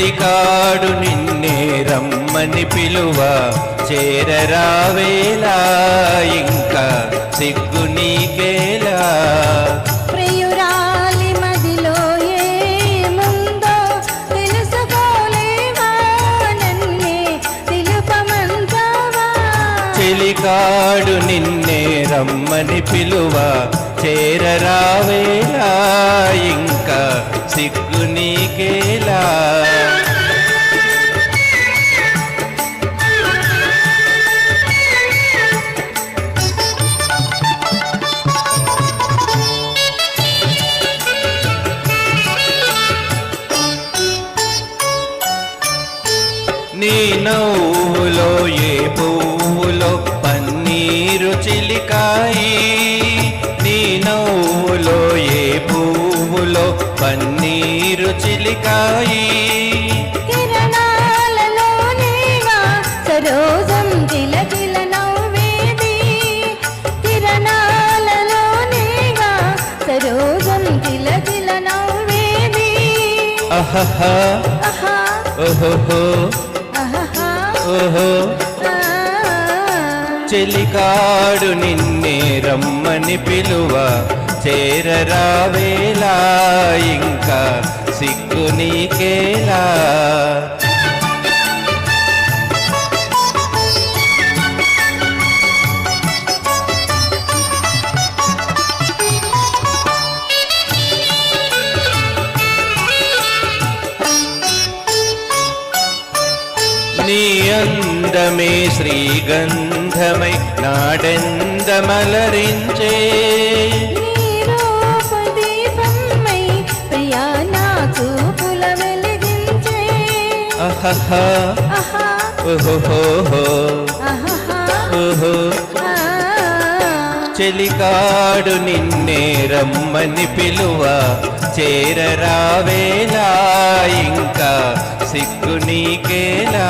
చెలికాడు నిన్నే రమ్మని పిలువ చేరరావేలా ఇంకా సిగ్గు నీకేలా ప్రియురాలి మదిలో ఏముందో తెలుసుకోలేవా నన్నే తెలుపమంటావా చెలికాడు నిన్నే రమ్మని పిలువ చేరరావేలా ఇంకా సిగ్గు నీకేలా నీ నవ్వులో ఏ పువ్వులో పన్నీరు చిలికాయి నీ నవ్వులో ఏ పువ్వులో పన్నీరు చిలికాయి కిరణాలలో నీవా సరోజం కిలకిల నవ్వేది కిరణాలలో నీవా సరోజం కిలకిల నవ్వేది అహహా ఆహా ఓహో ఆహా ఓహో ఆ చెలికాడు నిన్నే రమ్మని పిలువ చేరరావేలా ఇంకా సిగ్గు నీకేలా నీ అందమే శ్రీగంధమై నాడెందమలరించే నీ రూపదీపమై ప్రియా నా చూపుల వెలిగించే అహహా ఆహా ఓహోహో ఆహా ఓహో ఆ చెలికాడు నిన్నే రమ్మని పిలువ చేరరావేలా ఇంకా సిగ్గు నీకేలా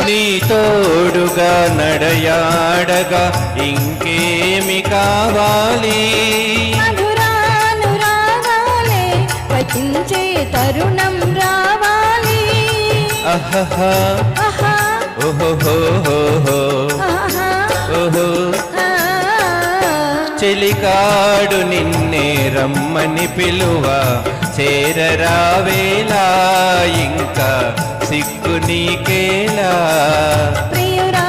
నీ తోడుగా నడయాడగా ఇంకేమి కావాలి మధురానురాగాలే పఠించే తరుణం రావాలి అహహా ఆహా ఓహోహోహో ఆహా ఓహో ఆ చెలికాడు నిన్నే రమ్మని పిలువ చేరరావేలా ఇంకా సిగ్గు నీకేలా ప్రియురా